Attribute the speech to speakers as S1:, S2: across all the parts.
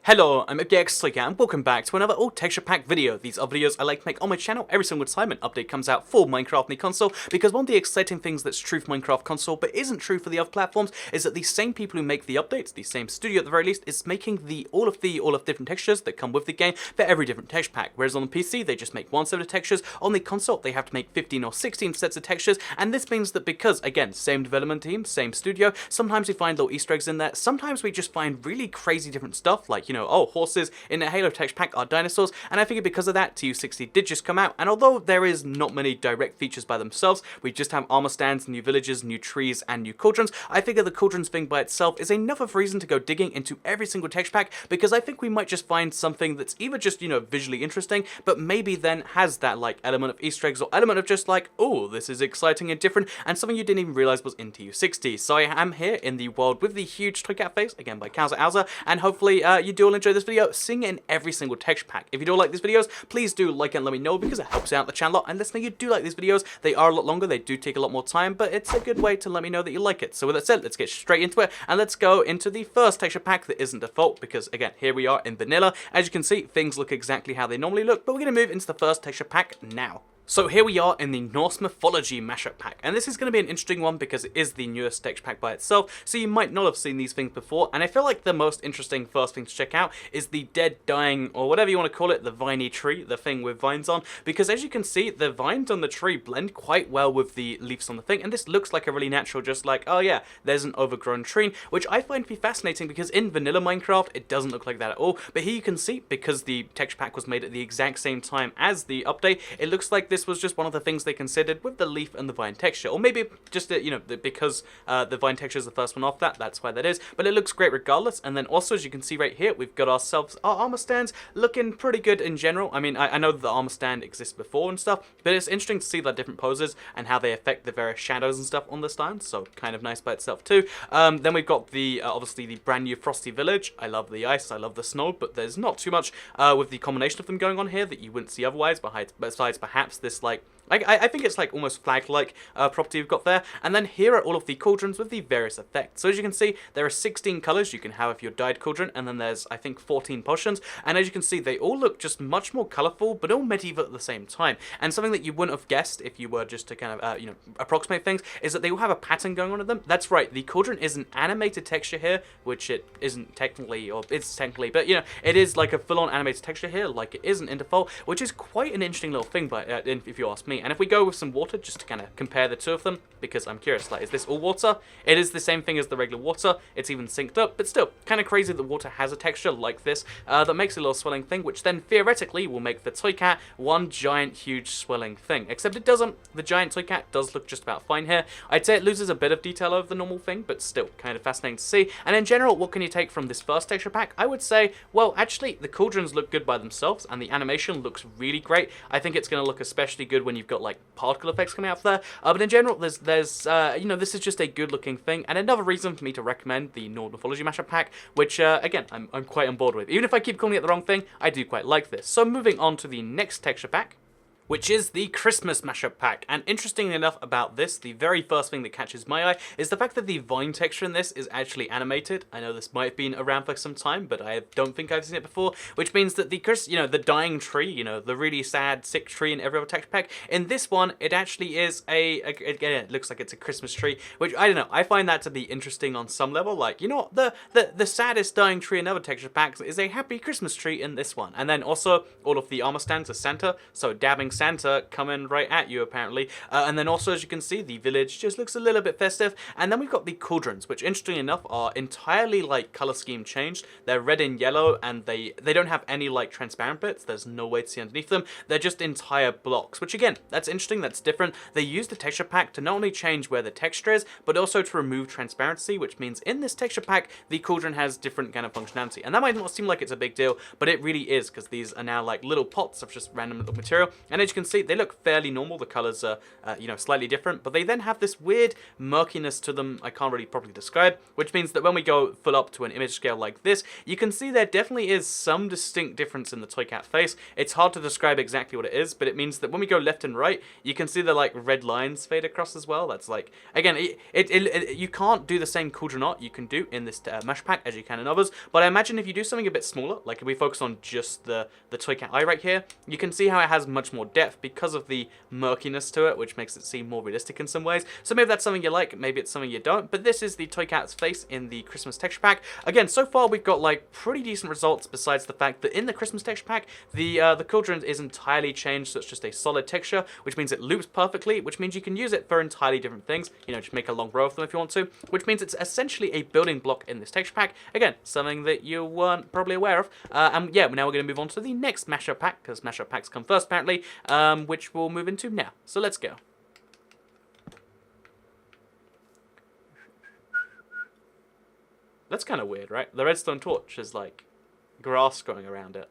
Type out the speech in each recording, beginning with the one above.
S1: Hello, I'm Strikeout and welcome back to another old texture pack video. These are videos I like to make on my channel every single time an update comes out for Minecraft on the console, because one of the exciting things that's true for Minecraft console but isn't true for the other platforms is that the same people who make the updates, the same studio at the very least, is making all of different textures that come with the game for every different texture pack. Whereas on the PC they just make one set of textures, on the console they have to make 15 or 16 sets of textures, and this means that because, again, same development team, same studio, sometimes we find little Easter eggs in there, sometimes we just find really crazy different stuff, like, oh, horses in a Halo texture pack are dinosaurs, and I figured because of that, TU60 did just come out, and although there is not many direct features by themselves, we just have armor stands, new villages, new trees, and new cauldrons, I figure the cauldrons thing by itself is enough reason to go digging into every single texture pack, because I think we might just find something that's either just, visually interesting, but maybe then has that, element of Easter eggs, or element of just oh, this is exciting and different, and something you didn't even realize was in TU60. So I am here in the world with the huge Strikeout face, again by Cauldrons, and hopefully you do all enjoy this video, seeing it in every single texture pack. If you do like these videos, please do like and let me know, because it helps out the channel a lot, and let me know you do like these videos. They are a lot longer, they do take a lot more time, but it's a good way to let me know that you like it. So with that said, let's get straight into it, and let's go into the first texture pack that isn't default, because again, here we are in vanilla. As you can see, things look exactly how they normally look, but we're going to move into the first texture pack now. So here we are in the Norse Mythology Mashup pack, and this is going to be an interesting one because it is the newest texture pack by itself, so you might not have seen these things before, and I feel like the most interesting first thing to check out is the dead, dying, or whatever you want to call it, the viney tree, the thing with vines on, because as you can see, the vines on the tree blend quite well with the leaves on the thing, and this looks like a really natural, just like, oh yeah, there's an overgrown tree, which I find to be fascinating because in vanilla Minecraft, it doesn't look like that at all, but here you can see, because the texture pack was made at the exact same time as the update, it looks like this was just one of the things they considered with the leaf and the vine texture, or maybe just because the vine texture is the first one off that's why that is, but it looks great regardless. And then also, as you can see right here, we've got ourselves our armor stands looking pretty good in general. I mean, I know that the armor stand exists before and stuff, but it's interesting to see the different poses and how they affect the various shadows and stuff on the stand, so kind of nice by itself too. Then we've got the obviously the brand new Frosty Village. I love the ice, I love the snow, but there's not too much with the combination of them going on here that you wouldn't see otherwise, besides perhaps this I think it's almost flag-like property you've got there. And then here are all of the cauldrons with the various effects. So as you can see, there are 16 colors you can have if you're dyed cauldron, and then there's, I think, 14 potions. And as you can see, they all look just much more colorful, but all medieval at the same time. And something that you wouldn't have guessed if you were just to kind of, approximate things, is that they all have a pattern going on in them. That's right, the cauldron is an animated texture here, which it isn't technically, or it's technically, but, it is like a full-on animated texture here, like it isn't in default, which is quite an interesting little thing, if you ask me. And if we go with some water, just to kind of compare the two of them, because I'm curious, is this all water? It is the same thing as the regular water, it's even synced up, but still, kind of crazy that water has a texture like this, that makes a little swelling thing, which then theoretically will make the toy cat one giant, huge swelling thing. Except it doesn't. The giant toy cat does look just about fine here. I'd say it loses a bit of detail over the normal thing, but still, kind of fascinating to see. And in general, what can you take from this first texture pack? I would say, well, actually, the cauldrons look good by themselves, and the animation looks really great. I think it's going to look especially good when you've got, particle effects coming out there, but in general, there's this is just a good looking thing, and another reason for me to recommend the Norse Mythology Mashup pack, which again, I'm quite on board with. Even if I keep calling it the wrong thing, I do quite like this. So moving on to the next texture pack, which is the Christmas Mashup pack. And interestingly enough about this, the very first thing that catches my eye is the fact that the vine texture in this is actually animated. I know this might have been around for some time, but I don't think I've seen it before, which means that the dying tree, the really sad, sick tree in every other texture pack, in this one, it actually is again, it looks like it's a Christmas tree, which, I don't know, I find that to be interesting on some level. The saddest dying tree in other texture packs is a happy Christmas tree in this one. And then also, all of the armor stands are Santa, so dabbing Santa coming right at you, apparently. And then also, as you can see, the village just looks a little bit festive. And then we've got the cauldrons, which, interestingly enough, are entirely, color scheme changed. They're red and yellow, and they don't have any, transparent bits. There's no way to see underneath them. They're just entire blocks, which, again, that's interesting, that's different. They use the texture pack to not only change where the texture is, but also to remove transparency, which means in this texture pack, the cauldron has different kind of functionality. And that might not seem like it's a big deal, but it really is, because these are now, little pots of just random little material. And as as you can see, they look fairly normal. The colors are, you know, slightly different, but they then have this weird murkiness to them I can't really properly describe, which means that when we go full up to an image scale like this, you can see there definitely is some distinct difference in the toy cat face. It's hard to describe exactly what it is, but it means that when we go left and right, you can see the like red lines fade across as well. That's like, again, you can't do the same Cauldron art you can do in this Mashup pack as you can in others, but I imagine if you do something a bit smaller, like if we focus on just the toy cat eye right here, you can see how it has much more depth because of the murkiness to it, which makes it seem more realistic in some ways. So maybe that's something you like, maybe it's something you don't, but this is the toy cat's face in the Christmas texture pack. Again, so far we've got like pretty decent results, besides the fact that in the Christmas texture pack, the Cauldron is entirely changed, so it's just a solid texture, which means it loops perfectly, which means you can use it for entirely different things, you know, just make a long row of them if you want to, which means it's essentially a building block in this texture pack. Again, something that you weren't probably aware of. And yeah, now we're going to move on to the next Mashup pack, because Mashup packs come first apparently, which we'll move into now. So let's go. That's kind of weird, right? The redstone torch is like grass growing around it.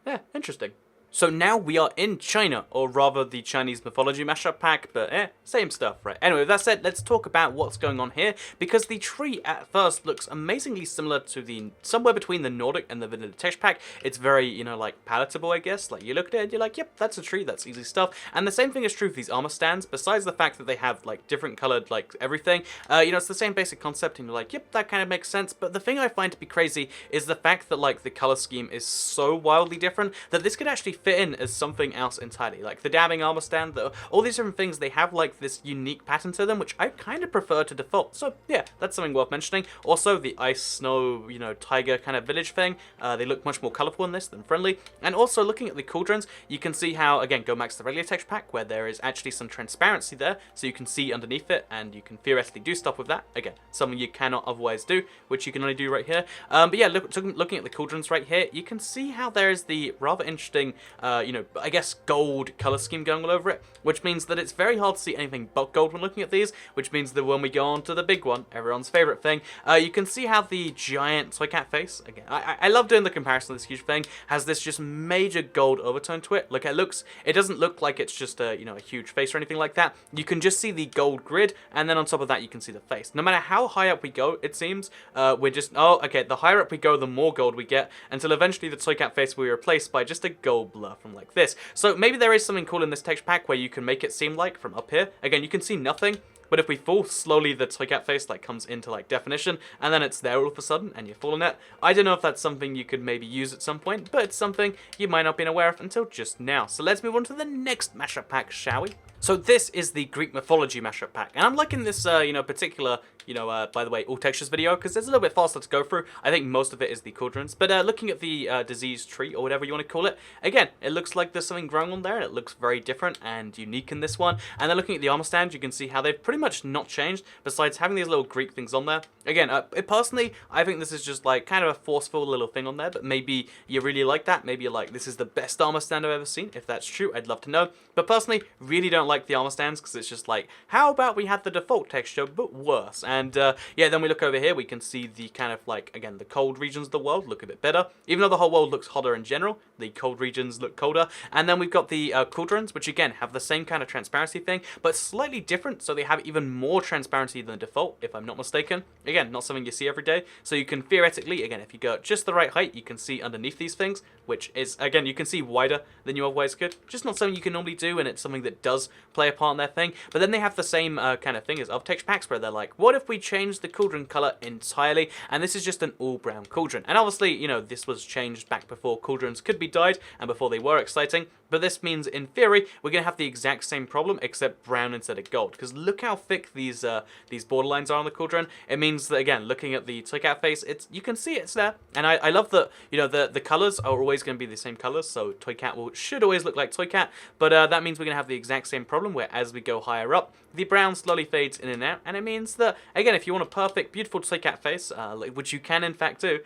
S1: Yeah, interesting. So now we are in China, or rather the Chinese mythology mashup pack, but same stuff, right? Anyway, with that said, let's talk about what's going on here, because the tree at first looks amazingly similar to somewhere between the Nordic and the vanilla texture pack. It's very, you know, like palatable, I guess. Like you look at it and you're like, yep, that's a tree, that's easy stuff. And the same thing is true for these armor stands, besides the fact that they have like different colored, like everything. You know, it's the same basic concept and you're like, yep, that kind of makes sense. But the thing I find to be crazy is the fact that like the color scheme is so wildly different that this could actually fit in as something else entirely. Like the dabbing armor stand, all these different things, they have like this unique pattern to them, which I kind of prefer to default. So yeah, that's something worth mentioning. Also, the ice, snow, you know, tiger kind of village thing, they look much more colorful in this than friendly. And also looking at the Cauldrons, you can see how, again, go back to the regular texture pack where there is actually some transparency there, so you can see underneath it and you can theoretically do stuff with that. Again, something you cannot otherwise do, which you can only do right here. But yeah, looking at the Cauldrons right here, you can see how there is the rather interesting, you know, I guess gold color scheme going all over it, which means that it's very hard to see anything but gold when looking at these, which means that when we go on to the big one, everyone's favorite thing, you can see how the giant toy cat face, again, I love doing the comparison of this huge thing, has this just major gold overtone to it. Look, it doesn't look like it's just a, you know, a huge face or anything like that. You can just see the gold grid, and then on top of that, you can see the face. No matter how high up we go, it seems, we're just, oh, okay, the higher up we go, the more gold we get, until eventually the toy cat face will be replaced by just a gold blur from like this. So maybe there is something cool in this texture pack where you can make it seem like from up here, again, you can see nothing, but if we fall, slowly the toy cat face like comes into like definition, and then it's there all of a sudden, and you're falling it. I don't know if that's something you could maybe use at some point, but it's something you might not have been aware of until just now. So let's move on to the next mashup pack, shall we? So this is the Greek mythology mashup pack, and I'm liking this, you know, particular, you know, by the way, all textures video, because it's a little bit faster to go through. I think most of it is the Cauldrons, but looking at the disease tree, or whatever you want to call it, again, it looks like there's something growing on there, and it looks very different and unique in this one. And then looking at the armor stand, you can see how they've pretty much not changed, besides having these little Greek things on there. Again, personally, I think this is just like kind of a forceful little thing on there, but maybe you really like that. Maybe you're like, this is the best armor stand I've ever seen. If that's true, I'd love to know. But personally, really don't like the armor stands, because it's just like, how about we had the default texture, but worse? And yeah, then we look over here, we can see the kind of like, again, the cold regions of the world look a bit better. Even though the whole world looks hotter in general, the cold regions look colder. And then we've got the Cauldrons, which again, have the same kind of transparency thing, but slightly different, so they have even more transparency than the default, if I'm not mistaken. Again, not something you see every day, so you can theoretically, again, if you go just the right height, you can see underneath these things, which is, again, you can see wider than you otherwise could. Just not something you can normally do, and it's something that does play a part in their thing. But then they have the same kind of thing as other texture packs, where they're like, what if we change the Cauldron color entirely? And this is just an all brown Cauldron. And obviously, you know, this was changed back before Cauldrons could be dyed and before they were exciting. But this means, in theory, we're going to have the exact same problem, except brown instead of gold. Because look how thick these borderlines are on the Cauldron. It means that, again, looking at the toy cat face, you can see it's there. And I love that, you know, the colors are always going to be the same colors. So toy cat should always look like toy cat. But that means we're going to have the exact same problem, where as we go higher up, the brown slowly fades in and out. And it means that, again, if you want a perfect, beautiful toy cat face, which you can in fact do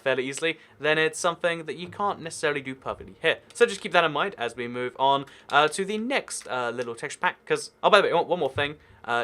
S1: fairly easily, then it's something that you can't necessarily do perfectly here. So just keep that in mind as we move on to the next little texture pack. Because, oh, by the way, one more thing.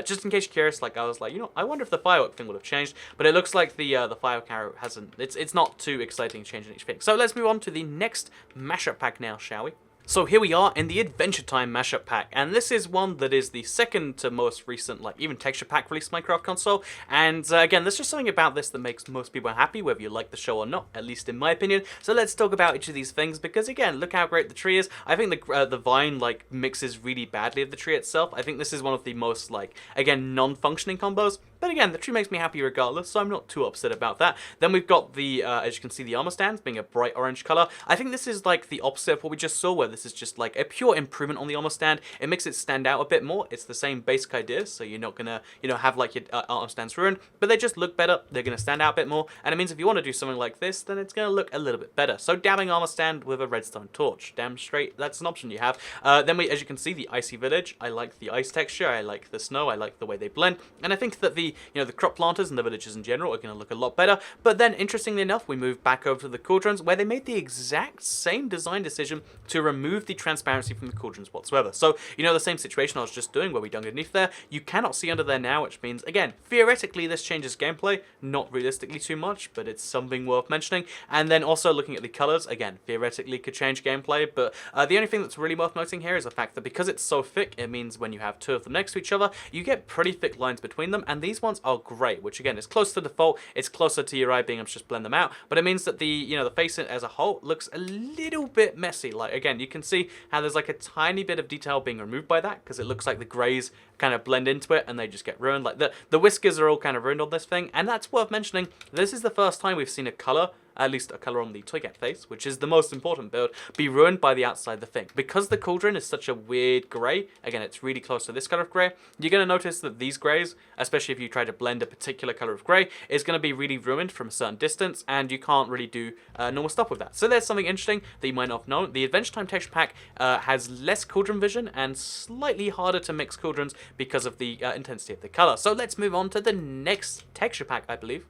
S1: Just in case you're curious, like I was like, you know, I wonder if the firework thing would have changed, but it looks like the firework arrow hasn't. It's not too exciting change in each thing. So let's move on to the next mashup pack now, shall we? So here we are in the Adventure Time Mashup pack, and this is one that is the second to most recent, like, even texture pack released Minecraft console, and again, there's just something about this that makes most people happy, whether you like the show or not, at least in my opinion. So let's talk about each of these things, because again, look how great the tree is. I think the vine, like, mixes really badly with the tree itself. I think this is one of the most, like, again, non-functioning combos. But again, the tree makes me happy regardless, so I'm not too upset about that. Then we've got the, as you can see, the armor stands being a bright orange color. I think this is like the opposite of what we just saw, where this is just like a pure improvement on the armor stand. It makes it stand out a bit more. It's the same basic idea, so you're not gonna, have like your armor stands ruined, but they just look better. They're gonna stand out a bit more, and it means if you want to do something like this, then it's gonna look a little bit better. So dabbing armor stand with a redstone torch, damn straight, that's an option you have. Then we, as you can see, the Icy Village. I like the ice texture. I like the snow. I like the way they blend, and I think that the crop planters and the villages in general are going to look a lot better. But then, interestingly enough, we move back over to the Cauldrons, where they made the exact same design decision to remove the transparency from the Cauldrons whatsoever. So, the same situation I was just doing, where we dug underneath there, you cannot see under there now, which means, again, theoretically this changes gameplay, not realistically too much, but it's something worth mentioning. And then also looking at the colors, again, theoretically could change gameplay, but the only thing that's really worth noting here is the fact that because it's so thick, it means when you have two of them next to each other, you get pretty thick lines between them, and these ones are great, which again is close to default. It's closer to your eye being able to just blend them out, but it means that the the face as a whole looks a little bit messy. Like, again, you can see how there's like a tiny bit of detail being removed by that, because it looks like the grays kind of blend into it and they just get ruined. Like the whiskers are all kind of ruined on this thing, and that's worth mentioning. This is the first time we've seen a color, at least a color on the Toigat face, which is the most important build, be ruined by the outside of the thing. Because the Cauldron is such a weird grey, again, it's really close to this color of grey, you're going to notice that these greys, especially if you try to blend a particular color of grey, is going to be really ruined from a certain distance, and you can't really do normal stuff with that. So there's something interesting that you might not have known. The Adventure Time texture pack has less Cauldron vision and slightly harder to mix Cauldrons because of the intensity of the color. So let's move on to the next texture pack, I believe.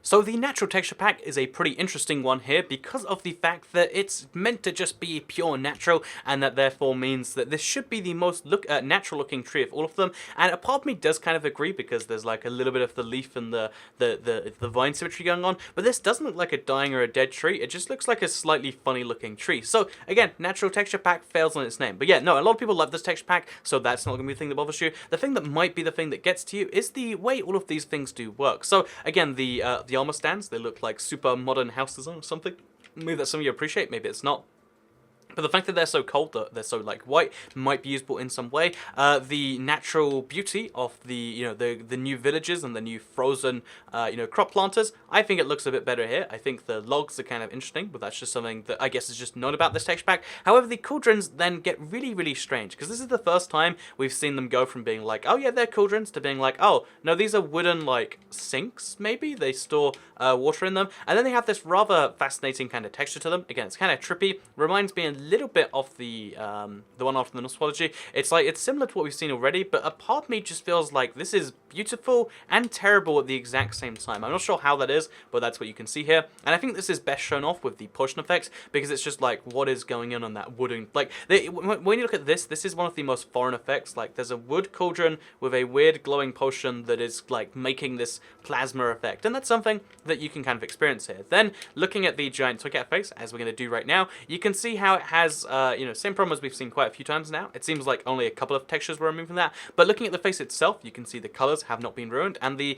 S1: So the natural texture pack is a pretty interesting one here because of the fact that it's meant to just be pure natural, and that therefore means that this should be the most natural looking tree of all of them. And a part of me does kind of agree, because there's like a little bit of the leaf and the vine symmetry going on, but this doesn't look like a dying or a dead tree. It just looks like a slightly funny looking tree. So again, natural texture pack fails on its name. But yeah, no, a lot of people love this texture pack, so that's not going to be the thing that bothers you. The thing that might be the thing that gets to you is the way all of these things do work. So again, the armor stands, they look like super modern house design or something. Maybe that's something you appreciate, maybe it's not. But the fact that they're so cold, that they're so like white, might be usable in some way. The natural beauty of the the new villages and the new frozen crop planters, I think it looks a bit better here. I think the logs are kind of interesting, but that's just something that I guess is just known about this texture pack. However, the Cauldrons then get really, really strange, because this is the first time we've seen them go from being like, oh yeah, they're Cauldrons, to being like, oh no, these are wooden like sinks. Maybe they store water in them, and then they have this rather fascinating kind of texture to them. Again, it's kind of trippy. Reminds me a little bit of the one after the Norse Mythology. It's similar to what we've seen already, but a part of me just feels like this is beautiful and terrible at the exact same time. I'm not sure how that is, but that's what you can see here. And I think this is best shown off with the potion effects, because it's just like, what is going on that wooden, like, when you look at this is one of the most foreign effects. Like, there's a wood cauldron with a weird glowing potion that is like making this plasma effect, and that's something that you can kind of experience here. Then looking at the giant Toigat face, as we're going to do right now, you can see how it has same problem as we've seen quite a few times now. It seems like only a couple of textures were removed from that, but looking at the face itself, you can see the colors have not been ruined, and the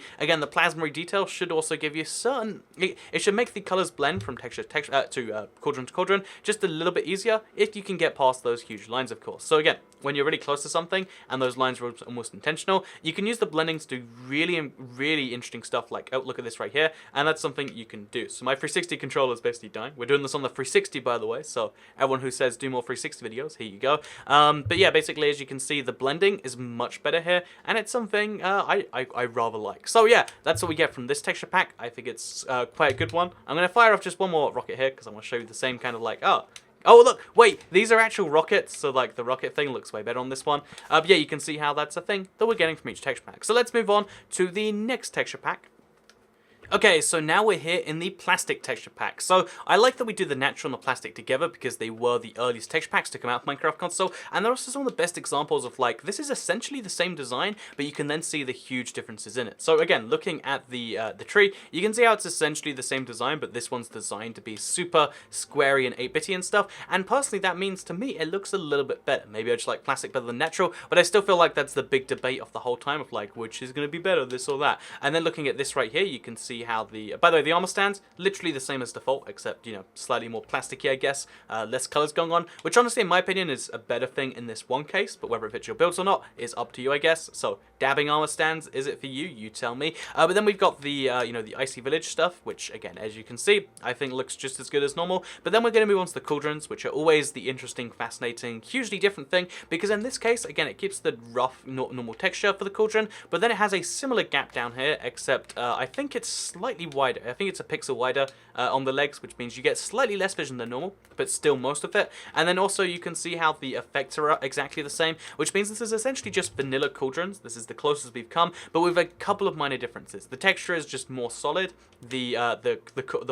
S1: plasma detail should also give you certain, it should make the colors blend from texture to cauldron to cauldron just a little bit easier, if you can get past those huge lines, of course. So again, when you're really close to something and those lines are almost intentional, you can use the blending to do really, really interesting stuff, like, oh, look at this right here, and that's something you can do. So my 360 controller is basically dying. We're doing this on the 360, by the way, so everyone who says do more 360 videos, here you go. But yeah, basically, as you can see, the blending is much better here, and it's something I rather like. So yeah, that's what we get from this texture pack. I think it's quite a good one. I'm going to fire off just one more rocket here, because I want to show you the same kind of like, oh, look, wait, these are actual rockets, so like the rocket thing looks way better on this one. But yeah, you can see how that's a thing that we're getting from each texture pack. So let's move on to the next texture pack. Okay, so now we're here in the plastic texture pack. So I like that we do the natural and the plastic together because they were the earliest texture packs to come out of Minecraft console, and they're also some of the best examples of like, this is essentially the same design, but you can then see the huge differences in it. So again, looking at the tree, you can see how it's essentially the same design, but this one's designed to be super squarey and 8-bitty and stuff, and personally that means to me it looks a little bit better. Maybe I just like plastic better than natural, but I still feel like that's the big debate of the whole time of like, which is going to be better, this or that. And then looking at this right here, you can see how the, by the way, the armor stands literally the same as default, except, you know, slightly more plasticky, I guess, less colors going on, which honestly in my opinion is a better thing in this one case, but whether it fits your builds or not is up to you, I guess. So dabbing armor stands, is it for you? You tell me. But then we've got the you know, the Icy Village stuff, which again, as you can see, I think looks just as good as normal. But then we're going to move on to the Cauldrons, which are always the interesting, fascinating, hugely different thing, because in this case, again, it keeps the rough normal texture for the Cauldron, but then it has a similar gap down here, except I think it's slightly wider. I think it's a pixel wider on the legs, which means you get slightly less vision than normal, but still most of it. And then also you can see how the effects are exactly the same, which means this is essentially just vanilla Cauldrons. This is the closest we've come, but with a couple of minor differences. The texture is just more solid. The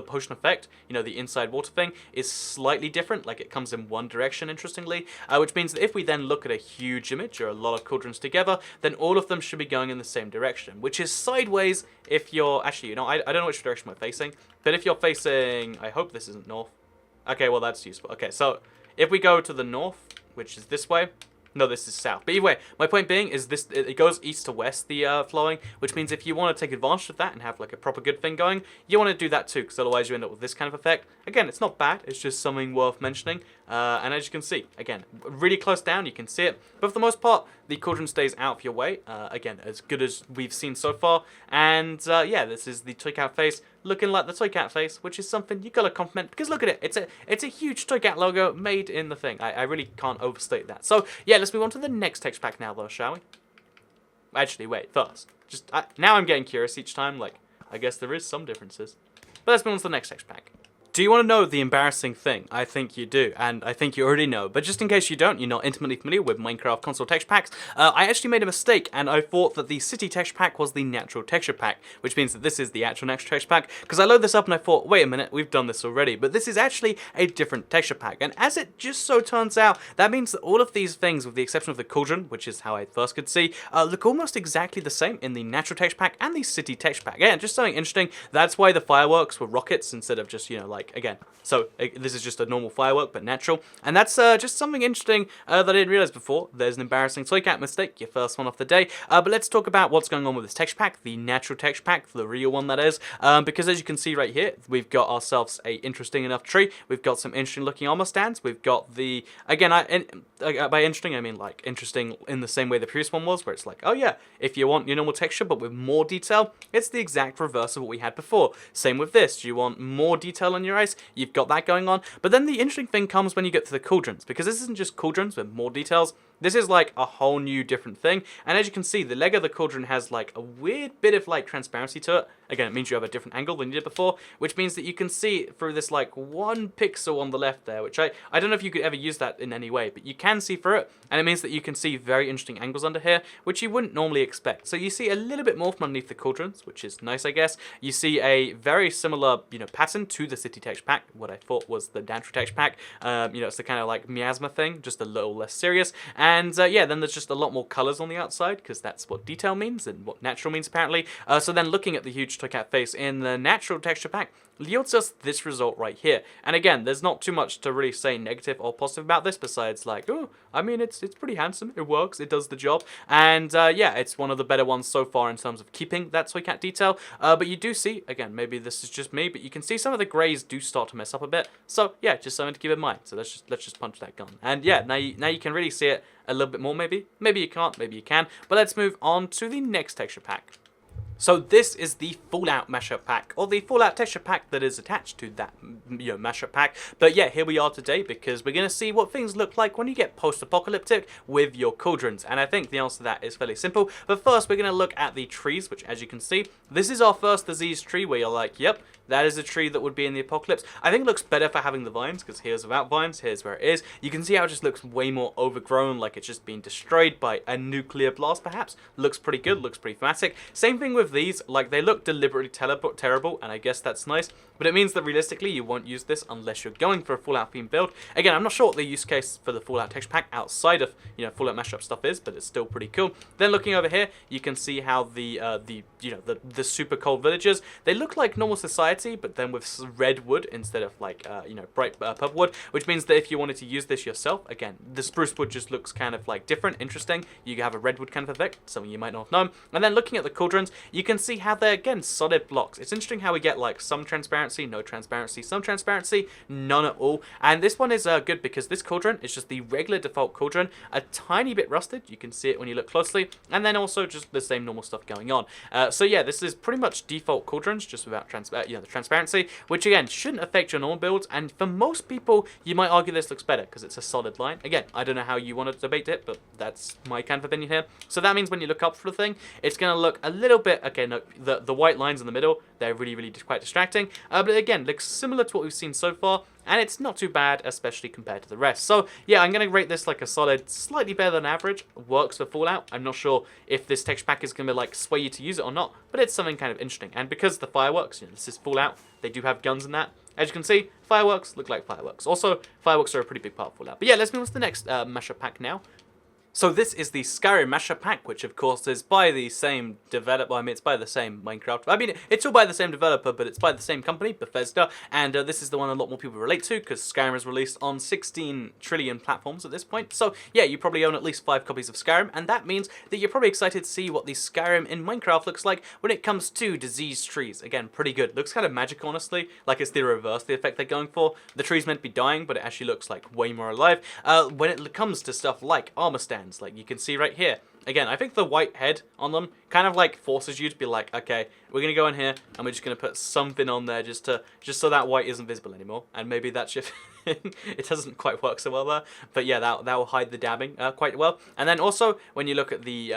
S1: potion effect, you know, the inside water thing, is slightly different. Like, it comes in one direction, interestingly, which means that if we then look at a huge image or a lot of Cauldrons together, then all of them should be going in the same direction, which is sideways if you're, actually, you know, I don't know which direction we're facing, but if you're facing, I hope this isn't north. Okay, well, that's useful. Okay, so if we go to the north, which is this way, no, this is south. But either way, my point being is this, it goes east to west, the flowing, which means if you want to take advantage of that and have like a proper good thing going, you want to do that too, because otherwise you end up with this kind of effect. Again, it's not bad, it's just something worth mentioning. And as you can see, again, really close down, you can see it. But for the most part, the Cauldron stays out of your way. Again, as good as we've seen so far. And yeah, this is the Toycat face, looking like the Toycat face, which is something you gotta compliment, because look at it, it's a huge Toycat logo made in the thing. I really can't overstate that. So yeah, let's move on to the next text pack now though, shall we? Actually, wait, first, just now I'm getting curious each time, like, I guess there is some differences. But let's move on to the next text pack. Do you want to know the embarrassing thing? I think you do, and I think you already know. But just in case you don't, you're not intimately familiar with Minecraft console texture packs, I actually made a mistake, and I thought that the city texture pack was the natural texture pack, which means that this is the actual natural texture pack, because I loaded this up and I thought, wait a minute, we've done this already, but this is actually a different texture pack. And as it just so turns out, that means that all of these things, with the exception of the Cauldron, which is how I first could see, look almost exactly the same in the natural texture pack and the city texture pack. Again, just something interesting. That's why the fireworks were rockets instead of just, you know, like, again, so this is just a normal firework, but natural. And that's just something interesting that I didn't realize before. There's an embarrassing Toycat mistake, your first one of the day. But let's talk about what's going on with this texture pack, the natural texture pack, the real one that is. Because as you can see right here, we've got ourselves a interesting enough tree. We've got some interesting looking armor stands. We've got the, again, by interesting, I mean like interesting in the same way the previous one was, where it's like, oh yeah, if you want your normal texture but with more detail, it's the exact reverse of what we had before. Same with this. Do you want more detail on your ice? You've got that going on. But then the interesting thing comes when you get to the Cauldrons, because this isn't just Cauldrons with more details. This is like a whole new different thing. And as you can see, the leg of the Cauldron has like a weird bit of like transparency to it. Again, it means you have a different angle than you did before, which means that you can see through this like 1 pixel on the left there, which I don't know if you could ever use that in any way, but you can see through it. And it means that you can see very interesting angles under here, which you wouldn't normally expect. So you see a little bit more from underneath the Cauldrons, which is nice, I guess. You see a very similar, you know, pattern to the city texture pack, what I thought was the natural texture pack. You know, it's the kind of like miasma thing, just a little less serious. And yeah, then there's just a lot more colors on the outside, because that's what detail means and what natural means apparently. So then looking at the huge Toycat face in the natural texture pack yields us this result right here. And again, there's not too much to really say negative or positive about this, besides like, oh, I mean, it's pretty handsome, it works, it does the job, and yeah, it's one of the better ones so far in terms of keeping that Toycat detail. But you do see, again, maybe this is just me, but you can see some of the grays do start to mess up a bit. So yeah, just something to keep in mind. So let's just punch that gun. And yeah, now you can really see it a little bit more, maybe. Maybe you can't, maybe you can. But let's move on to the next texture pack. So this is the Fallout Mashup pack, or the Fallout texture pack that is attached to that, you know, Mashup pack. But yeah, here we are today, because we're going to see what things look like when you get post-apocalyptic with your Cauldrons. And I think the answer to that is fairly simple. But first, we're going to look at the trees, which, as you can see, this is our first disease tree where you're like, yep, that is a tree that would be in the apocalypse. I think it looks better for having the vines, because here's without vines, here's where it is. You can see how it just looks way more overgrown, like it's just been destroyed by a nuclear blast, perhaps. Looks pretty good, looks pretty thematic. Same thing with with these, like, they look deliberately terrible, and I guess that's nice, but it means that realistically you won't use this unless you're going for a Fallout themed build. Again, I'm not sure what the use case for the Fallout texture pack outside of, you know, Fallout Mashup stuff is, but it's still pretty cool. Then looking over here, you can see how the super cold villagers, they look like normal society, but then with red wood instead of like, you know, bright purple wood, which means that if you wanted to use this yourself, again, the spruce wood just looks kind of like different, interesting. You have a redwood kind of effect, something you might not have known. And then looking at the cauldrons, you can see how they're, again, solid blocks. It's interesting how we get like some transparency, no transparency, some transparency, none at all. And this one is good because this cauldron is just the regular default cauldron, a tiny bit rusted. You can see it when you look closely, and then also just the same normal stuff going on. So yeah, this is pretty much default cauldrons, just without the transparency, which again shouldn't affect your normal builds. And for most people, you might argue this looks better because it's a solid line. Again, I don't know how you want to debate it, but that's my kind of opinion here. So that means when you look up for the thing, it's going to look a little bit, okay, no, the white lines in the middle, they're really quite distracting. But again, looks similar to what we've seen so far, and it's not too bad, especially compared to the rest. So yeah, I'm going to rate this like a solid, slightly better than average. Works for Fallout. I'm not sure if this texture pack is going to like sway you to use it or not, but it's something kind of interesting. And because the fireworks, you know, this is Fallout, they do have guns in that. As you can see, fireworks look like fireworks. Also, fireworks are a pretty big part of Fallout. But yeah, let's move on to the next Mashup pack now. So this is the Skyrim Mashup pack, which of course is by the same developer. I mean, it's by the same Minecraft. I mean, it's all by the same developer, but it's by the same company, Bethesda. And this is the one a lot more people relate to because Skyrim is released on 16 trillion platforms at this point. So yeah, you probably own at least 5 copies of Skyrim, and that means that you're probably excited to see what the Skyrim in Minecraft looks like when it comes to diseased trees. Again, pretty good. Looks kind of magical, honestly. Like it's the reverse, the effect they're going for. The tree's meant to be dying, but it actually looks like way more alive. When it comes to stuff like armor stands, like you can see right here. Again, I think the white head on them kind of like forces you to be like, okay, we're gonna go in here and we're just gonna put something on there just so that white isn't visible anymore. And maybe that's just it doesn't quite work so well there, but yeah, that will hide the dabbing quite well. And then also when you look at the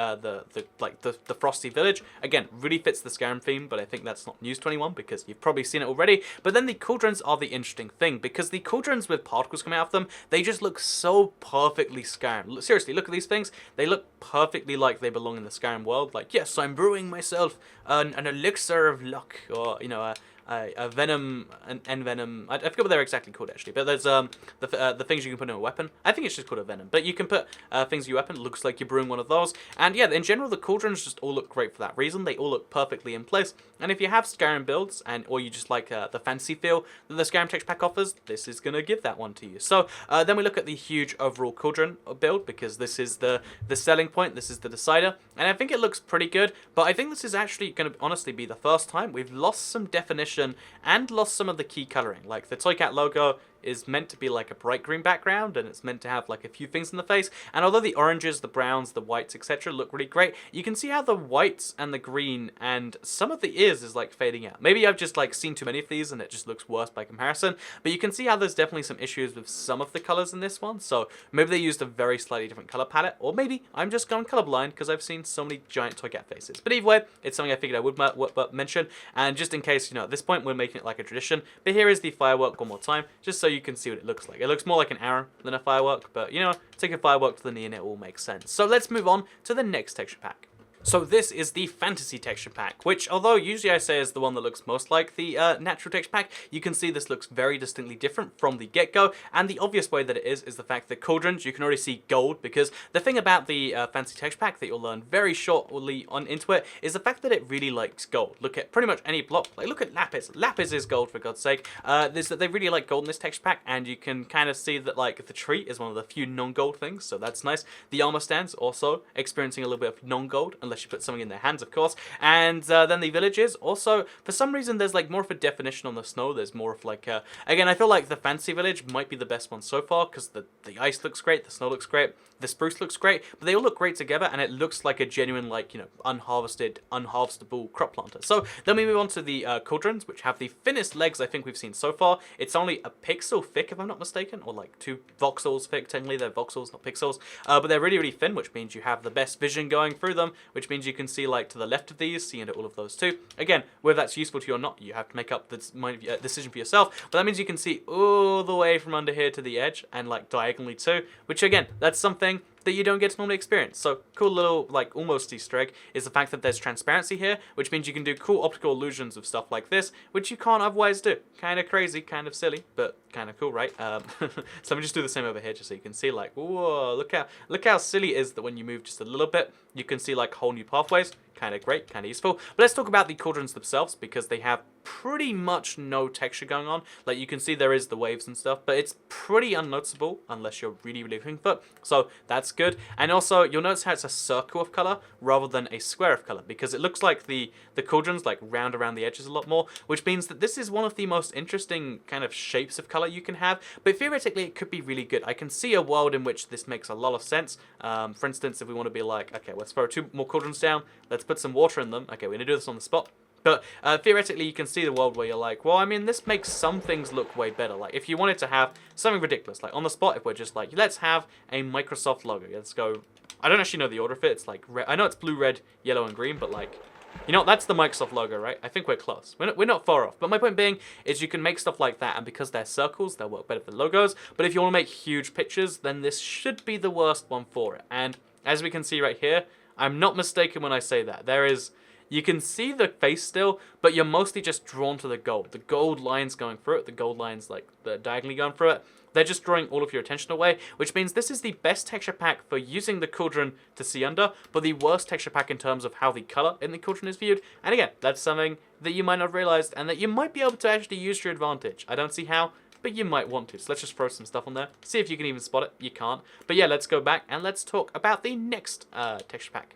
S1: frosty village, again, really fits the Skyrim theme, but I think that's not news to anyone because you've probably seen it already. But then the cauldrons are the interesting thing because the cauldrons with particles coming out of them, they just look so perfectly Skyrim. Seriously, look at these things. They look perfectly like they belong in the Skyrim world. Like, yes, I'm brewing myself an elixir of luck, or you know, a venom, an envenom. I forget what they're exactly called actually, but there's the things you can put in a weapon. I think it's just called a venom, but you can put things in your weapon. Looks like you're brewing one of those. And yeah, in general, the cauldrons just all look great for that reason. They all look perfectly in place. And if you have Skyrim builds, or you just like the fancy feel that the Skyrim texture pack offers, this is gonna give that one to you. So then we look at the huge overall cauldron build because this is the selling point. This is the decider, and I think it looks pretty good. But I think this is actually gonna honestly be the first time we've lost some definition and lost some of the key coloring. Like the Toycat logo is meant to be like a bright green background, and it's meant to have like a few things in the face. And although the oranges, the browns, the whites, etc. look really great, you can see how the whites and the green and some of the ears is like fading out. Maybe I've just like seen too many of these and it just looks worse by comparison, but you can see how there's definitely some issues with some of the colors in this one. So maybe they used a very slightly different color palette, or maybe I'm just going colorblind because I've seen so many giant Toycat faces. But either way, it's something I figured I would mention, and just in case, you know, at this point we're making it like a tradition. But here is the firework one more time, just so you can see what it looks like. It looks more like an arrow than a firework, but you know, take a firework to the knee and it all makes sense. So let's move on to the next texture pack. So this is the Fantasy Texture Pack, which, although usually I say is the one that looks most like the natural texture pack, you can see this looks very distinctly different from the get-go, and the obvious way that it is the fact that cauldrons, you can already see gold, because the thing about the Fantasy Texture Pack that you'll learn very shortly into it is the fact that it really likes gold. Look at pretty much any block, like look at Lapis. Lapis is gold, for God's sake. They really like gold in this texture pack, and you can kind of see that like the tree is one of the few non-gold things, so that's nice. The armor stands also experiencing a little bit of non-gold, unless you put something in their hands, of course. And then the villages also, for some reason, there's like more of a definition on the snow. There's more of like again, I feel like the fancy village might be the best one so far because the ice looks great, the snow looks great, the spruce looks great, but they all look great together, and it looks like a genuine, like, you know, unharvestable crop planter. So then we move on to the cauldrons, which have the thinnest legs I think we've seen so far. It's only a pixel thick, if I'm not mistaken, or like 2 voxels thick. Technically they're voxels, not pixels, but they're really thin, which means you have the best vision going through them, which means you can see like to the left of these, see into all of those too. Again, whether that's useful to you or not, you have to make up the decision for yourself, but that means you can see all the way from under here to the edge, and like diagonally too, which again, that's something that you don't get to normally experience. So cool little, like, almost Easter egg is the fact that there's transparency here, which means you can do cool optical illusions of stuff like this, which you can't otherwise do. Kind of crazy, kind of silly, but kind of cool, right? So let me just do the same over here just so you can see, like, whoa, look how silly it is that when you move just a little bit, you can see, like, whole new pathways. Kind of great, kind of useful. But let's talk about the Cauldrons themselves, because they have pretty much no texture going on. Like, you can see there is the waves and stuff, but it's pretty unnoticeable unless you're really looking for it. So that's good. And also, you'll notice how it's a circle of color rather than a square of color, because it looks like the Cauldrons like round around the edges a lot more, which means that this is one of the most interesting kind of shapes of color you can have. But theoretically, it could be really good. I can see a world in which this makes a lot of sense. For instance, if we want to be like, okay, let's throw 2 more Cauldrons down, let's put some water in them. Okay, we're gonna do this on the spot. But theoretically, you can see the world where you're like, well, I mean, this makes some things look way better. Like, if you wanted to have something ridiculous, like on the spot, if we're just like, let's have a Microsoft logo. Let's go. I don't actually know the order of it. It's like, I know it's blue, red, yellow, and green, but like, you know, that's the Microsoft logo, right? I think we're close. We're not far off. But my point being is you can make stuff like that, and because they're circles, they'll work better than logos. But if you want to make huge pictures, then this should be the worst one for it. And as we can see right here, I'm not mistaken when I say that. You can see the face still, but you're mostly just drawn to the gold. The gold lines going through it, the gold lines like the diagonally going through it, they're just drawing all of your attention away, which means this is the best texture pack for using the Cauldron to see under, but the worst texture pack in terms of how the color in the Cauldron is viewed. And again, that's something that you might not have realized and that you might be able to actually use to your advantage. I don't see how, but you might want to. So let's just throw some stuff on there. See if you can even spot it. You can't. But yeah, let's go back and let's talk about the next texture pack.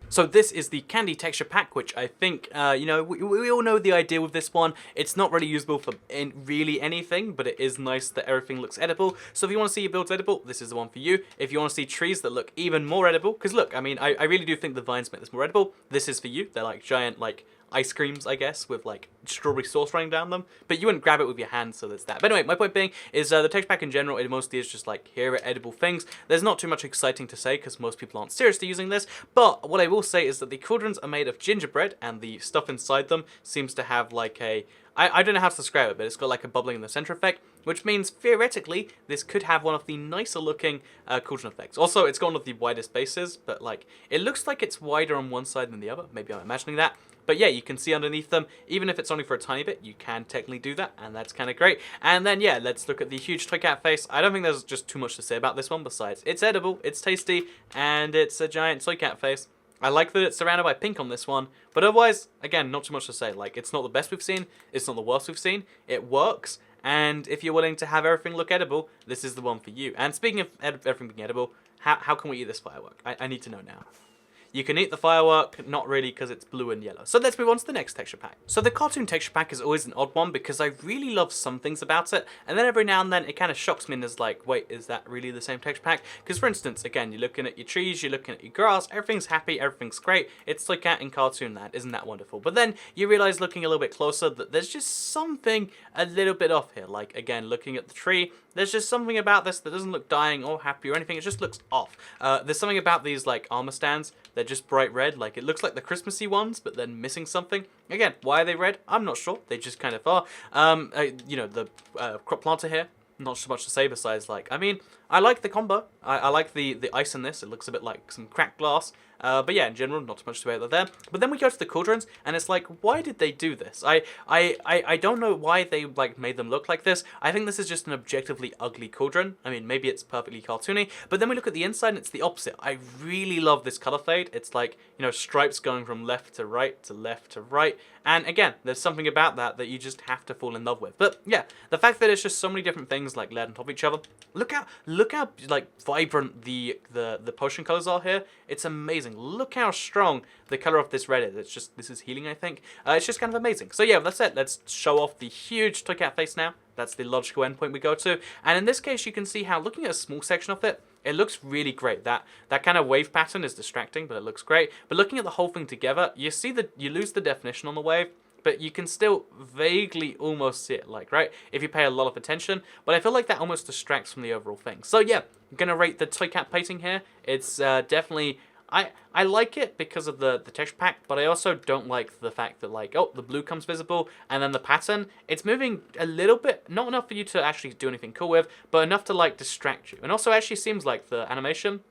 S1: So this is the Candy Texture Pack, which I think, you know, we all know the idea with this one. It's not really usable for really anything, but it is nice that everything looks edible. So if you want to see your builds edible, this is the one for you. If you want to see trees that look even more edible, because look, I mean, I really do think the vines make this more edible. This is for you. They're like giant, like, ice creams, I guess, with like strawberry sauce running down them, but you wouldn't grab it with your hands, so there's that. But anyway, my point being is the texture pack in general, it mostly is just like, here are edible things. There's not too much exciting to say because most people aren't seriously using this, but what I will say is that the Cauldrons are made of gingerbread, and the stuff inside them seems to have like a, I don't know how to describe it, but it's got like a bubbling in the center effect, which means theoretically this could have one of the nicer looking Cauldron effects. Also, it's got one of the widest bases, but like, it looks like it's wider on one side than the other. Maybe I'm imagining that. But yeah, you can see underneath them, even if it's only for a tiny bit, you can technically do that, and that's kind of great. And then yeah, let's look at the huge Strikeout face. I don't think there's just too much to say about this one besides it's edible, it's tasty, and it's a giant Strikeout face. I like that it's surrounded by pink on this one, but otherwise, again, not too much to say. Like, it's not the best we've seen, it's not the worst we've seen, it works, and if you're willing to have everything look edible, this is the one for you. And speaking of everything being edible, how can we eat this firework? I need to know now. You can eat the firework, not really because it's blue and yellow. So let's move on to the next texture pack. So the cartoon texture pack is always an odd one because I really love some things about it, and then every now and then it kind of shocks me and is like, wait, is that really the same texture pack? Because for instance, again, you're looking at your trees, you're looking at your grass, everything's happy, everything's great, it's like out in cartoon land, isn't that wonderful? But then you realize looking a little bit closer that there's just something a little bit off here. Like again, looking at the tree, there's just something about this that doesn't look dying or happy or anything, it just looks off. There's something about these like armor stands, they're just bright red, like it looks like the Christmassy ones, but then missing something. Again, why are they red? I'm not sure, they just kind of are. You know, the crop planter here, not so much to say besides like, I mean, I like the combo. I like the ice in this, it looks a bit like some cracked glass. But yeah, in general, not too much to say about there. But then we go to the Cauldrons, and it's like, why did they do this? I don't know why they like made them look like this. I think this is just an objectively ugly Cauldron. I mean, maybe it's perfectly cartoony, but then we look at the inside, and it's the opposite. I really love this color fade. It's like, you know, stripes going from left to right to left to right. And again, there's something about that you just have to fall in love with. But yeah, the fact that it's just so many different things like layered on top of each other. Look how like vibrant the potion colors are here. It's amazing. Look how strong the color of this red is. It's just, this is healing, I think. It's just kind of amazing. So yeah, that's it. Let's show off the huge Strikeout face now. That's the logical endpoint we go to. And in this case, you can see how looking at a small section of it, it looks really great. That kind of wave pattern is distracting, but it looks great. But looking at the whole thing together, you see that you lose the definition on the wave, but you can still vaguely almost see it, like, right? If you pay a lot of attention. But I feel like that almost distracts from the overall thing. So yeah, I'm going to rate the Strikeout painting here. It's definitely... I like it because of the texture pack, but I also don't like the fact that, like, oh, the blue comes visible, and then the pattern, it's moving a little bit, not enough for you to actually do anything cool with, but enough to, like, distract you. And also, it actually seems like the animation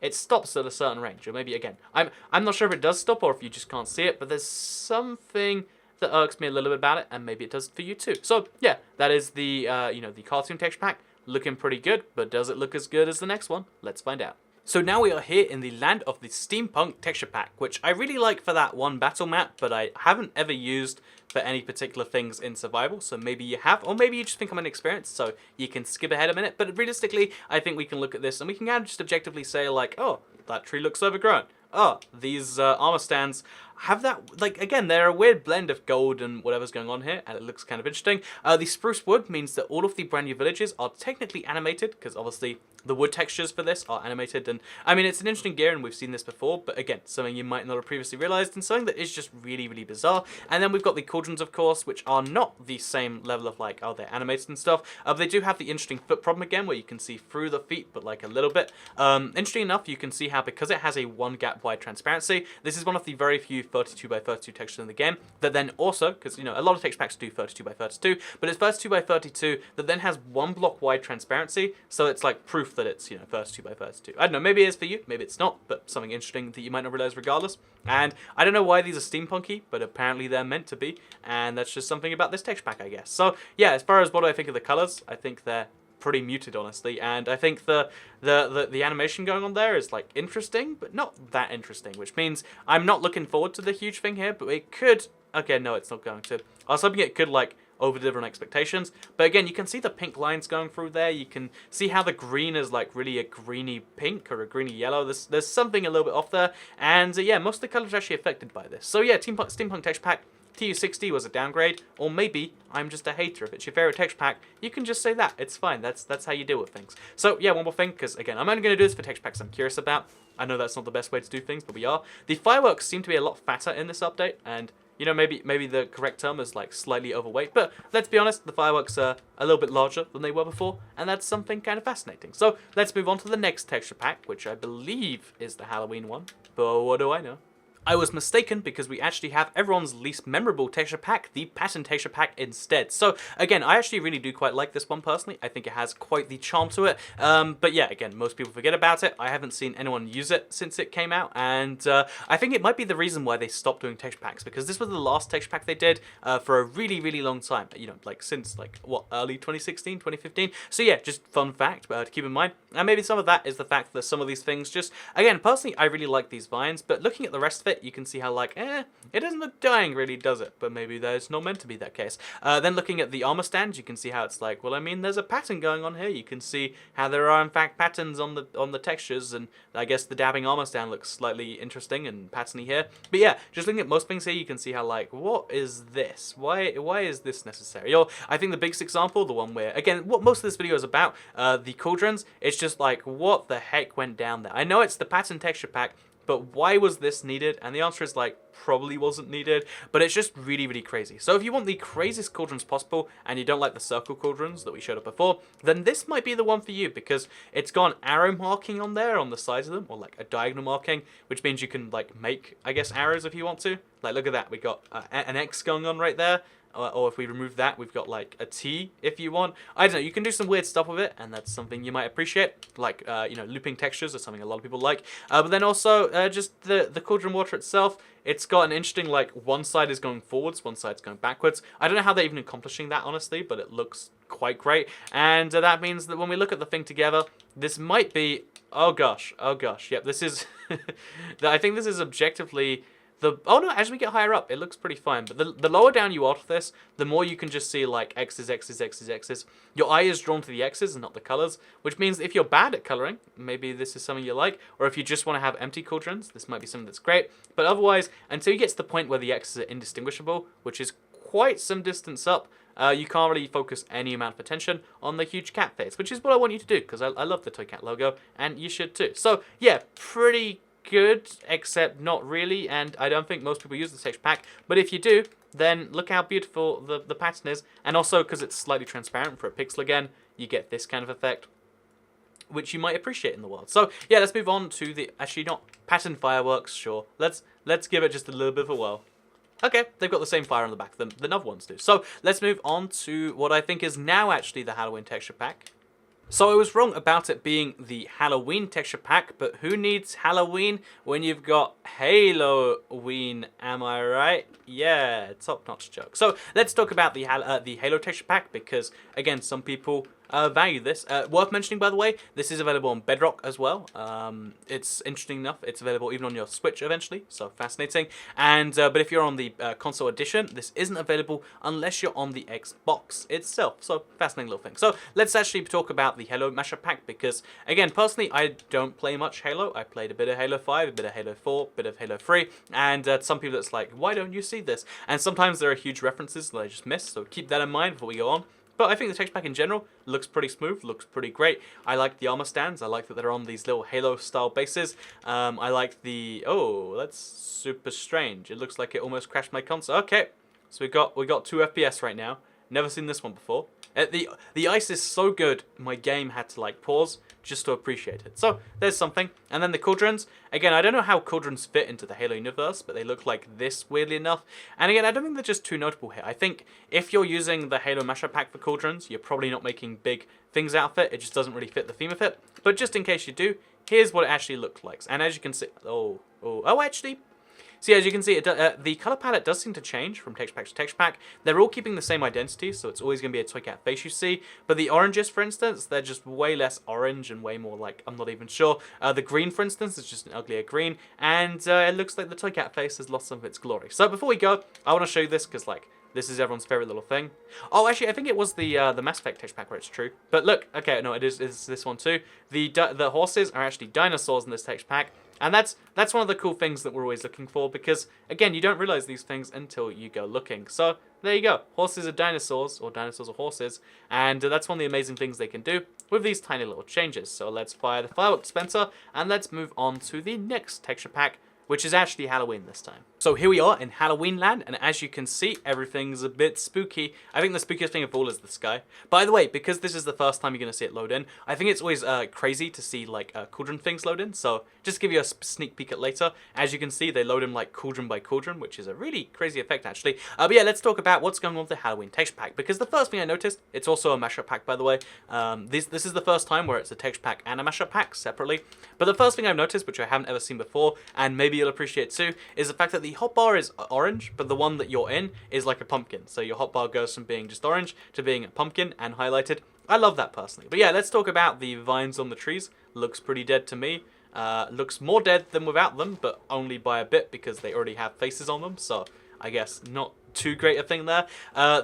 S1: it stops at a certain range. Or maybe, again, I'm not sure if it does stop or if you just can't see it, but there's something that irks me a little bit about it, and maybe it does for you too. So, yeah, that is the, the cartoon texture pack. Looking pretty good, but does it look as good as the next one? Let's find out. So now we are here in the land of the Steampunk texture pack, which I really like for that one battle map, but I haven't ever used for any particular things in survival. So maybe you have, or maybe you just think I'm inexperienced, so you can skip ahead a minute. But realistically, I think we can look at this and we can kind of just objectively say like, oh, that tree looks overgrown. Oh, these armor stands have that, like, again, they're a weird blend of gold and whatever's going on here, and it looks kind of interesting. The spruce wood means that all of the brand new villages are technically animated, because obviously the wood textures for this are animated, and I mean, it's an interesting gear, and we've seen this before, but again, something you might not have previously realized, and something that is just really, really bizarre. And then we've got the Cauldrons, of course, which are not the same level of, like, oh, they're animated and stuff, but they do have the interesting foot problem again, where you can see through the feet, but like a little bit. Interesting enough, you can see how, because it has a one gap wide transparency, this is one of the very few 32x32 textures in the game, that then also, because, you know, a lot of texture packs do 32x32, but it's 32x32 that then has one block wide transparency, so it's like proof that it's, you know, 32x32. I don't know, maybe it is for you, maybe it's not, but something interesting that you might not realize regardless. And I don't know why these are steampunky, but apparently they're meant to be, and that's just something about this texture pack, I guess. So yeah, as far as what do I think of the colors, I think they're pretty muted, honestly, and I think the animation going on there is like interesting, but not that interesting, which means I'm not looking forward to the huge thing here, but it could, okay, no, it's not going to. I was hoping it could like over-deliver on expectations, but again, you can see the pink lines going through there. You can see how the green is like really a greeny pink or a greeny yellow. There's something a little bit off there, and yeah, most of the colors are actually affected by this. So yeah, Steampunk texture pack. TU60 was a downgrade, or maybe I'm just a hater. If it's your favorite texture pack, you can just say that. It's fine. That's how you deal with things. So yeah, one more thing, because again, I'm only going to do this for texture packs I'm curious about. I know that's not the best way to do things, but we are. The fireworks seem to be a lot fatter in this update, and you know, maybe the correct term is like slightly overweight, but let's be honest, the fireworks are a little bit larger than they were before, and that's something kind of fascinating. So let's move on to the next texture pack, which I believe is the Halloween one, but what do I know? I was mistaken, because we actually have everyone's least memorable texture pack, the pattern texture pack, instead. So again, I actually really do quite like this one personally. I think it has quite the charm to it. But yeah, again, most people forget about it. I haven't seen anyone use it since it came out, and I think it might be the reason why they stopped doing texture packs, because this was the last texture pack they did for a really, really long time. You know, like since like what, early 2016, 2015. So yeah, just fun fact to keep in mind. And maybe some of that is the fact that some of these things just, again, personally, I really like these vines, but looking at the rest of it, you can see how like, it doesn't look dying really, does it? But maybe there's not meant to be that case. Then looking at the armor stands, you can see how it's like, well, I mean, there's a pattern going on here. You can see how there are in fact patterns on the textures, and I guess the dabbing armor stand looks slightly interesting and patterny here. But yeah, just looking at most things here, you can see how like, what is this? Why is this necessary? Or I think the biggest example, the one where, again, what most of this video is about, the Cauldrons, it's just like, what the heck went down there? I know it's the pattern texture pack, but why was this needed? And the answer is like, probably wasn't needed, but it's just really, really crazy. So if you want the craziest Cauldrons possible, and you don't like the circle Cauldrons that we showed up before, then this might be the one for you, because it's got an arrow marking on there on the sides of them, or like a diagonal marking, which means you can like make, I guess, arrows if you want to. Like, look at that, we got an X going on right there. Or if we remove that, we've got like a T if you want. I don't know, you can do some weird stuff with it, and that's something you might appreciate. Like, you know, looping textures is something a lot of people like. But then also, just the Cauldron water itself, it's got an interesting, like, one side is going forwards, one side's going backwards. I don't know how they're even accomplishing that, honestly, but it looks quite great. And that means that when we look at the thing together, this might be, oh gosh, yep, this is, I think this is objectively... oh no, as we get higher up, it looks pretty fine. But the lower down you are to this, the more you can just see like X's, X's, X's, X's. Your eye is drawn to the X's and not the colors, which means if you're bad at coloring, maybe this is something you like. Or if you just want to have empty Cauldrons, this might be something that's great. But otherwise, until you get to the point where the X's are indistinguishable, which is quite some distance up, you can't really focus any amount of attention on the huge cat face, which is what I want you to do, because I love the toy cat logo, and you should too. So yeah, pretty good, except not really, and I don't think most people use the texture pack, but if you do, then look how beautiful the pattern is, and also because it's slightly transparent for a pixel again, you get this kind of effect, which you might appreciate in the world. So yeah, let's move on to the, actually not pattern fireworks, sure, let's give it just a little bit of a whirl. Okay, they've got the same fire on the back than other ones do. So let's move on to what I think is now actually the Halloween texture pack. So I was wrong about it being the Halloween texture pack, but who needs Halloween when you've got Halloween, am I right? Yeah, top-notch joke. So let's talk about the Halo texture pack, because again, some people value this. Worth mentioning, by the way, this is available on Bedrock as well. It's interesting enough, it's available even on your Switch eventually, so fascinating. And but if you're on the console edition, this isn't available unless you're on the Xbox itself. So fascinating little thing. So let's actually talk about the Halo Mashup pack, because again, personally, I don't play much Halo. I played a bit of Halo 5, a bit of Halo 4, a bit of Halo 3, and some people it's like, why don't you see this? And sometimes there are huge references that I just miss, so keep that in mind before we go on. But I think the texture pack in general looks pretty smooth, looks pretty great. I like the armor stands. I like that they're on these little Halo-style bases. I like the... Oh, that's super strange. It looks like it almost crashed my console. Okay, so we got 2 FPS right now. Never seen this one before. The ice is so good, my game had to like pause just to appreciate it. So there's something. And then the Cauldrons. Again, I don't know how Cauldrons fit into the Halo universe, but they look like this, weirdly enough. And again, I don't think they're just too notable here. I think if you're using the Halo Mashup pack for Cauldrons, you're probably not making big things out of it. It just doesn't really fit the theme of it. But just in case you do, here's what it actually looks like. And as you can see... Oh, actually... So yeah, as you can see, the color palette does seem to change from texture pack to texture pack. They're all keeping the same identity, so it's always going to be a toy cat face you see. But the oranges, for instance, they're just way less orange and way more like, I'm not even sure. The green, for instance, is just an uglier green. And it looks like the toy cat face has lost some of its glory. So before we go, I want to show you this because, like, this is everyone's favorite little thing. Oh, actually, I think it was the Mass Effect texture pack where it's true. But look, okay, no, it's this one too. The horses are actually dinosaurs in this texture pack. And that's one of the cool things that we're always looking for, because, again, you don't realize these things until you go looking. So, there you go. Horses are dinosaurs, or dinosaurs are horses, and that's one of the amazing things they can do with these tiny little changes. So let's fire the firework dispenser, and let's move on to the next texture pack, which is actually Halloween this time. So here we are in Halloween land, and as you can see, everything's a bit spooky. I think the spookiest thing of all is the sky. By the way, because this is the first time you're going to see it load in, I think it's always crazy to see like cauldron things load in. So just to give you a sneak peek at later, as you can see, they load in like cauldron by cauldron, which is a really crazy effect actually. But yeah, let's talk about what's going on with the Halloween texture pack, because the first thing I noticed, it's also a mashup pack by the way. This is the first time where it's a texture pack and a mashup pack separately. But the first thing I've noticed, which I haven't ever seen before, and maybe you'll appreciate too, is the fact that the hotbar is orange, but the one that you're in is like a pumpkin. So your hotbar goes from being just orange to being a pumpkin and highlighted. I love that personally. But yeah, let's talk about the vines on the trees. Looks pretty dead to me. Looks more dead than without them, but only by a bit because they already have faces on them. So I guess not too great a thing there.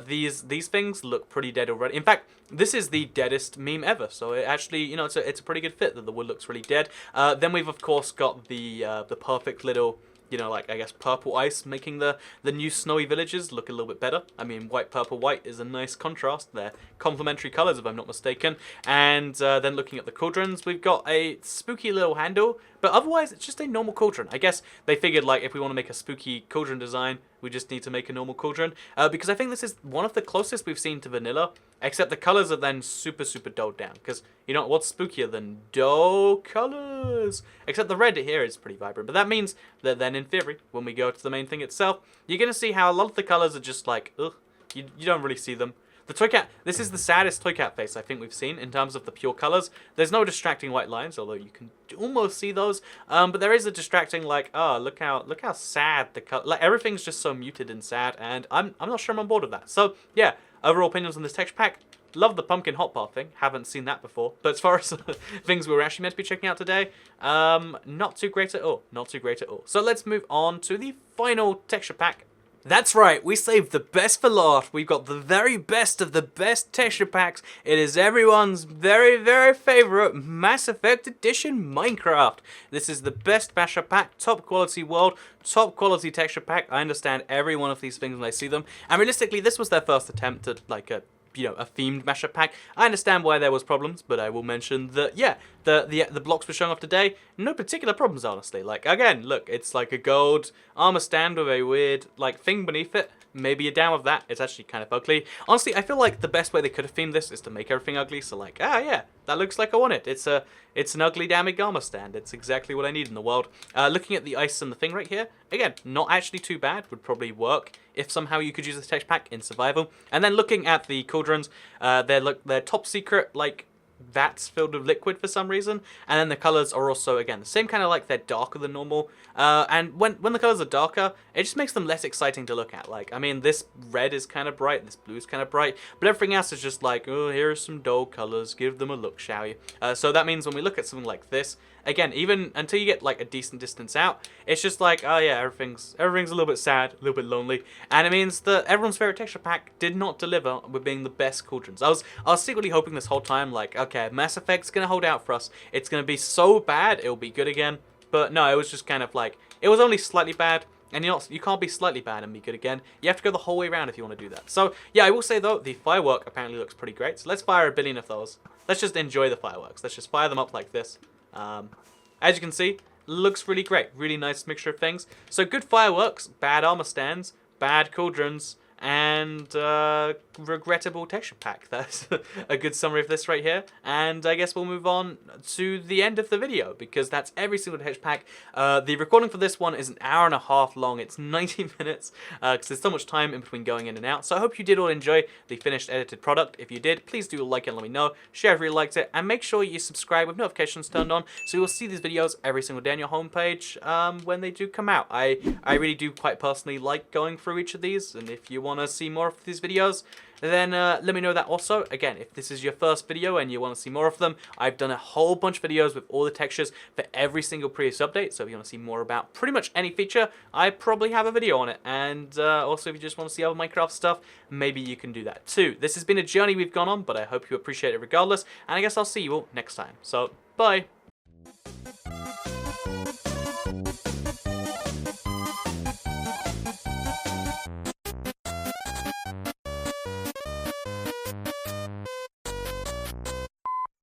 S1: These things look pretty dead already. In fact, this is the deadest meme ever. So it actually, you know, it's a pretty good fit that the wood looks really dead. Then we've of course got the perfect little, you know, like, I guess, purple ice, making the new snowy villages look a little bit better. I mean, white, purple, white is a nice contrast. They're complementary colours, if I'm not mistaken. And then looking at the cauldrons, we've got a spooky little handle, but otherwise, it's just a normal cauldron. I guess they figured, like, if we want to make a spooky cauldron design, we just need to make a normal cauldron. Because I think this is one of the closest we've seen to vanilla, except the colours are then super, super dulled down. Because, you know, what's spookier than dull colours? Except the red here is pretty vibrant. But that means that then, in theory, when we go to the main thing itself, you're going to see how a lot of the colours are just like, ugh, you don't really see them. The toy cat, this is the saddest toy cat face I think we've seen in terms of the pure colours. There's no distracting white lines, although you can almost see those. But there is a distracting, like, oh, look how sad the color, like, everything's just so muted and sad, and I'm not sure I'm on board with that. So yeah, overall opinions on this texture pack. Love the pumpkin hotbar thing. Haven't seen that before. But as far as things we were actually meant to be checking out today, not too great at all. Not too great at all. So let's move on to the final texture pack. That's right, we saved the best for last. We've got the very best of the best texture packs. It is everyone's very, very favorite Mass Effect Edition Minecraft. This is the best mashup pack, top quality world, top quality texture pack. I understand every one of these things when I see them. And realistically, this was their first attempt at like a themed mashup pack. I understand why there was problems, but I will mention that, yeah, the blocks we're showing off today, no particular problems, honestly. Like, again, look, it's like a gold armor stand with a weird, like, thing beneath it. Maybe you're down with that. It's actually kind of ugly. Honestly, I feel like the best way they could have themed this is to make everything ugly. So, like, yeah, that looks like I want it. It's an ugly, damning armor stand. It's exactly what I need in the world. Looking at the ice and the thing right here, again, not actually too bad. Would probably work if somehow you could use this texture pack in survival. And then looking at the cauldrons, they're top secret, like, vats filled with liquid for some reason, and then the colors are also, again, the same kind of like they're darker than normal, and when the colors are darker, it just makes them less exciting to look at. Like, I mean, this red is kind of bright, this blue is kind of bright, but everything else is just like, oh, here are some dull colors, give them a look, shall you? So that means when we look at something like this, again, even until you get like a decent distance out, it's just like, oh yeah, everything's a little bit sad, a little bit lonely, and it means that everyone's favorite texture pack did not deliver with being the best Cauldrons. I was secretly hoping this whole time, like, okay, Mass Effect's gonna hold out for us. It's gonna be so bad, it'll be good again. But no, it was just kind of like, it was only slightly bad, and you can't be slightly bad and be good again. You have to go the whole way around if you want to do that. So yeah, I will say though, the firework apparently looks pretty great. So let's fire a billion of those. Let's just enjoy the fireworks. Let's just fire them up like this. As you can see, looks really great. Really nice mixture of things. So good fireworks, bad armor stands, bad Cauldrons, and regrettable texture pack. That's a good summary of this right here. And I guess we'll move on to the end of the video, because that's every single texture pack. The recording for this one is an hour and a half long. It's 90 minutes because there's so much time in between going in and out. So I hope you did all enjoy the finished edited product. If you did, please do like it and let me know. Share if you liked it, and make sure you subscribe with notifications turned on so you'll see these videos every single day on your homepage when they do come out. I really do quite personally like going through each of these, and if you want to see more of these videos, then let me know that also. Again, if this is your first video and you want to see more of them, I've done a whole bunch of videos with all the textures for every single previous update, so if you want to see more about pretty much any feature, I probably have a video on it. And also, if you just want to see other Minecraft stuff, maybe you can do that too. This has been a journey we've gone on, but I hope you appreciate it regardless, and I guess I'll see you all next time. So, bye!